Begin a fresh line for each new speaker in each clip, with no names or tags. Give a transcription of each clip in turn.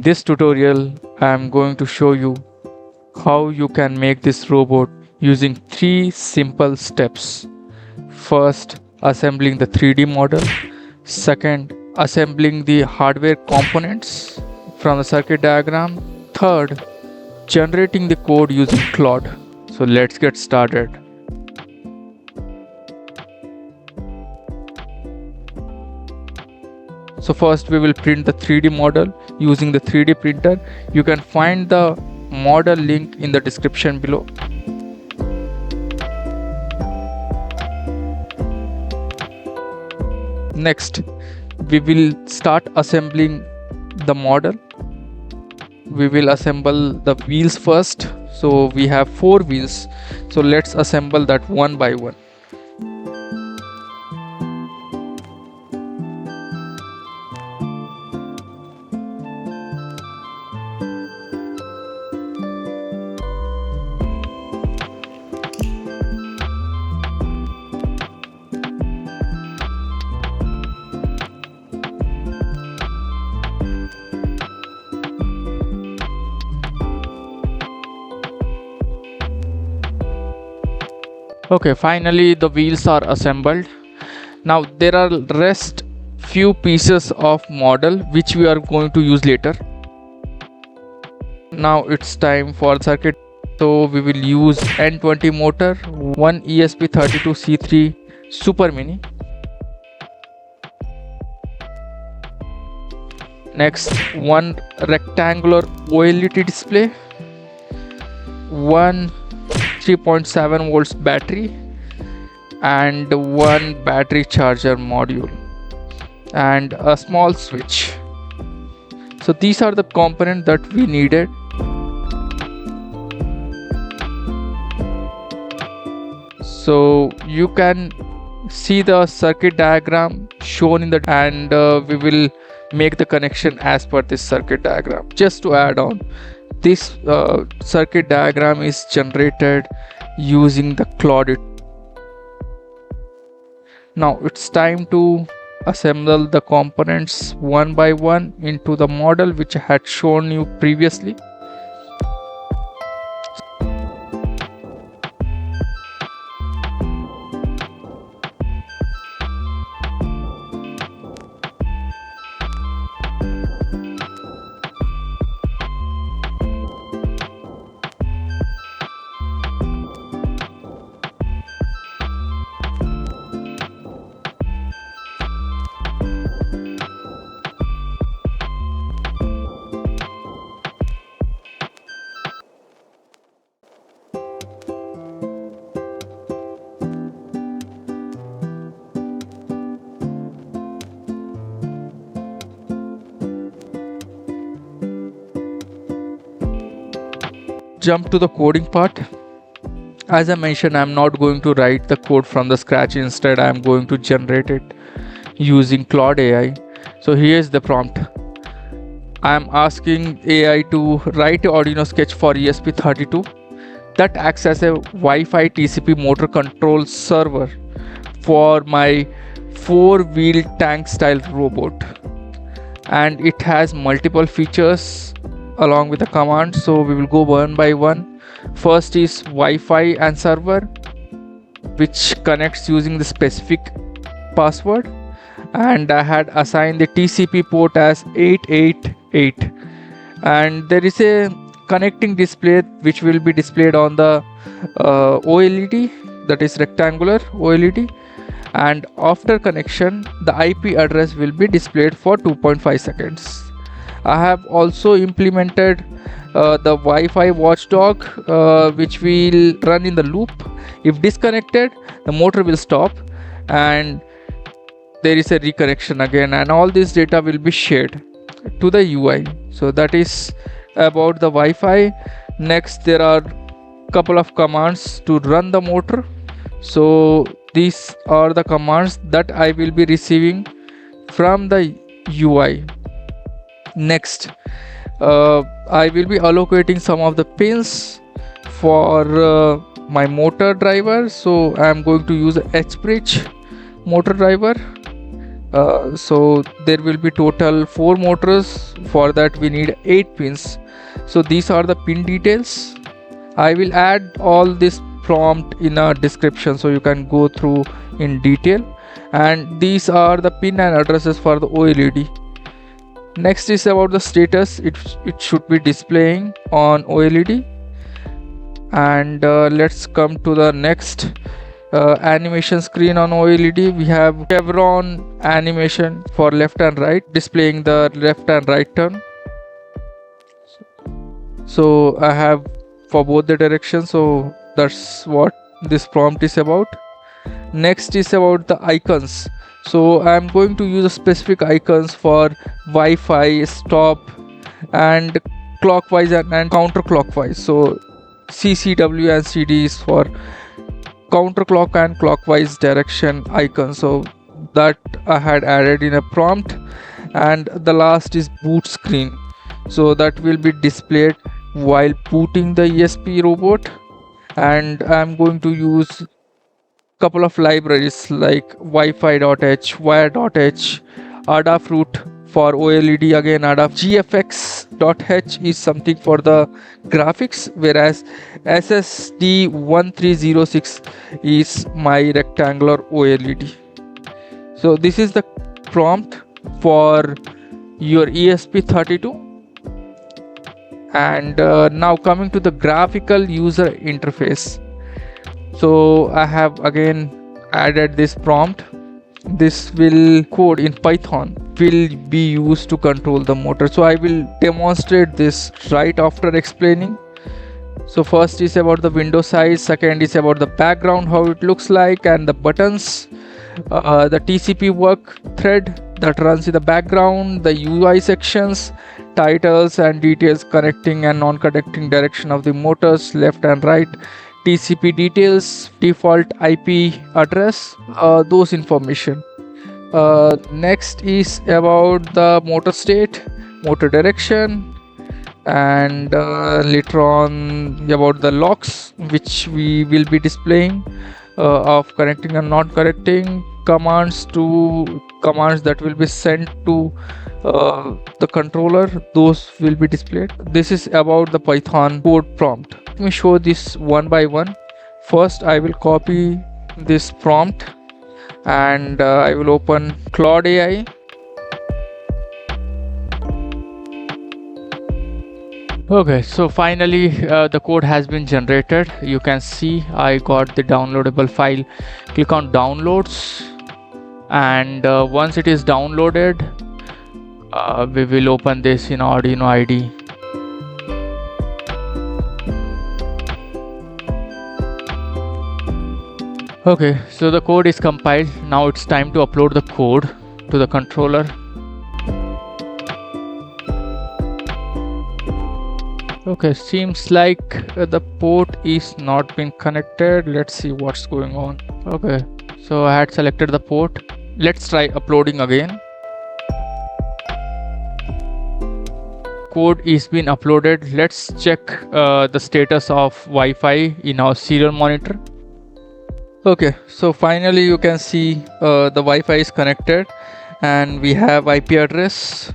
This tutorial I am going to show you how you can make this robot using 3 simple steps. First, assembling the 3D model. Second, assembling the hardware components from the circuit diagram. Third, generating the code using Claude. So let's get started. So first we will print the 3D model using the 3D printer. You can find the model link in the description below. Next, we will start assembling the model. We will assemble the wheels first. So we have 4 wheels. So let's assemble that one by one. Okay, finally the wheels are assembled. Now there are rest few pieces of model which we are going to use later. Now it's time for circuit. So we will use N20 motor, one ESP32-C3 Super Mini. Next, one rectangular OLED display, one 3.7 volts battery, and one battery charger module, and a small switch. So these are the components that we needed. So you can see the circuit diagram shown in the and we will make the connection as per this circuit diagram. Just to add on, this circuit diagram is generated using the Claude. Now it's time to assemble the components one by one into the model which I had shown you previously. Jump to the coding part. As I mentioned, I'm not going to write the code from the scratch. Instead, I'm going to generate it using Claude AI. So here's the prompt. I'm asking AI to write an Arduino sketch for ESP32 that acts as a Wi-Fi TCP motor control server for my 4-wheel tank style robot, and it has multiple features along with the command. So we will go one by one. First is Wi-Fi and server, which connects using the specific password, and I had assigned the TCP port as 888, and there is a connecting display which will be displayed on the OLED, that is rectangular OLED, and after connection the IP address will be displayed for 2.5 seconds. I have also implemented the Wi-Fi watchdog which will run in the loop. If disconnected, the motor will stop and there is a reconnection again, and all this data will be shared to the UI. So that is about the Wi-Fi. Next, there are couple of commands to run the motor. So these are the commands that I will be receiving from the UI. Next, I will be allocating some of the pins for my motor driver. So I am going to use a H-bridge motor driver. So there will be total 4 motors. For that we need 8 pins. So these are the pin details. I will add all this prompt in a description so you can go through in detail. And these are the pin and addresses for the OLED. Next is about the status. It should be displaying on OLED. And let's come to the next animation screen on OLED. We have chevron animation for left and right, displaying the left and right turn. So I have for both the directions, so that's what this prompt is about. Next is about the icons. So I'm going to use a specific icons for Wi-Fi, stop, and clockwise and counterclockwise. So CCW and CD is for counterclock and clockwise direction icon. So that I had added in a prompt. And the last is boot screen. So that will be displayed while booting the ESP robot. And I'm going to use couple of libraries like Wi-Fi.h, Wire.h, Adafruit for OLED. Again, GFX.h is something for the graphics, whereas SSD1306 is my rectangular OLED. So this is the prompt for your ESP32. And now coming to the graphical user interface. So I have again added this prompt. This will code in Python will be used to control the motor. So I will demonstrate this right after explaining. So first is about the window size, second is about the background, how it looks like, and the buttons, the TCP work thread that runs in the background, the UI sections, titles and details, connecting and non-connecting direction of the motors, left and right, TCP details, default IP address, those information. Next is about the motor state, motor direction, and later on about the logs which we will be displaying, of connecting and not connecting, commands that will be sent to the controller, those will be displayed. This is about the Python code prompt. Let me show this one by one. First I will copy this prompt and I will open Claude AI. Okay, so finally the code has been generated. You can see I got the downloadable file. Click on downloads, and once it is downloaded, we will open this in Arduino IDE. Okay, so the code is compiled. Now it's time to upload the code to the controller. Okay, seems like the port is not being connected. Let's see what's going on. Okay, so I had selected the port. Let's try uploading again. Code is been uploaded. Let's check the status of Wi-Fi in our serial monitor. Okay, so finally you can see the Wi-Fi is connected and we have IP address,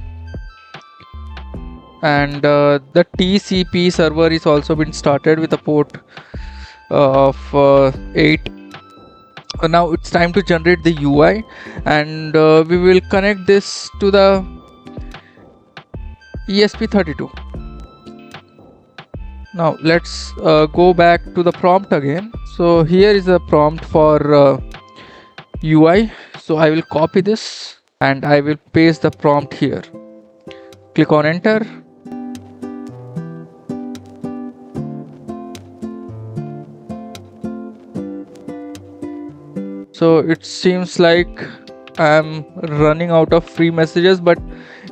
and the TCP server is also been started with a port of 8. Now it's time to generate the UI, and we will connect this to the ESP32. Now let's go back to the prompt again. So here is a prompt for UI. So I will copy this and I will paste the prompt here. Click on enter. So it seems like I'm running out of free messages, but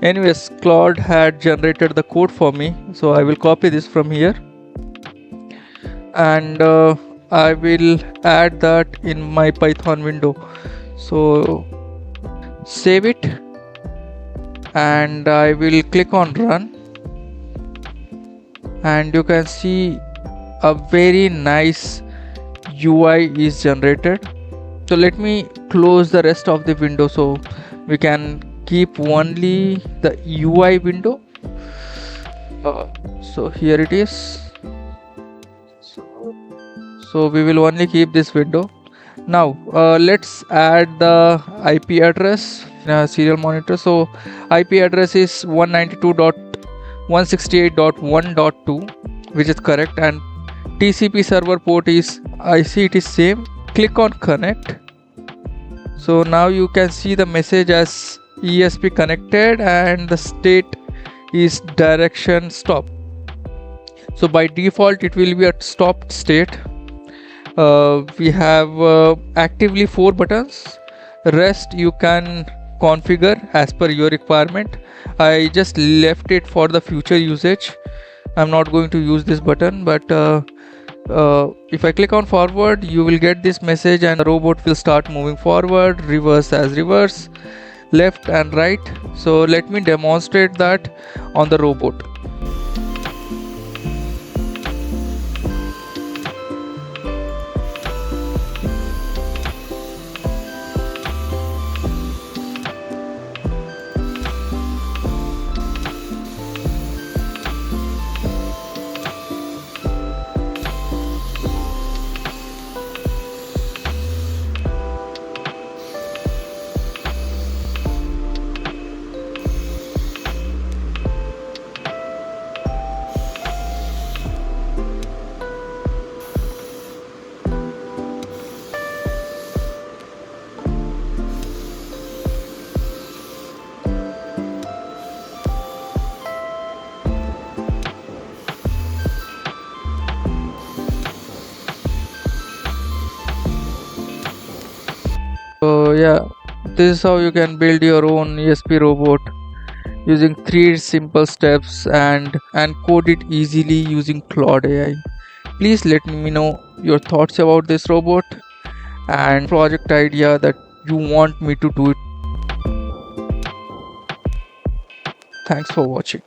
anyways, Claude had generated the code for me. So I will copy this from here and I will add that in my Python window. So save it and I will click on run, and you can see a very nice UI is generated. So let me close the rest of the window. So we can keep only the UI window. So here it is. So we will only keep this window. Now let's add the IP address serial monitor. So IP address is 192.168.1.2, which is correct, and TCP server port is, I see it is same. Click on connect. So now you can see the message as ESP connected and the state is direction stop. So by default it will be at stop state. We have actively 4 buttons. Rest you can configure as per your requirement. I just left it for the future usage. I'm not going to use this button, but if I click on forward, you will get this message and the robot will start moving forward, reverse as reverse, left and right. So let me demonstrate that on the robot. So yeah, this is how you can build your own ESP robot using 3 simple steps and code it easily using Claude AI. Please let me know your thoughts about this robot and project idea that you want me to do it. Thanks for watching.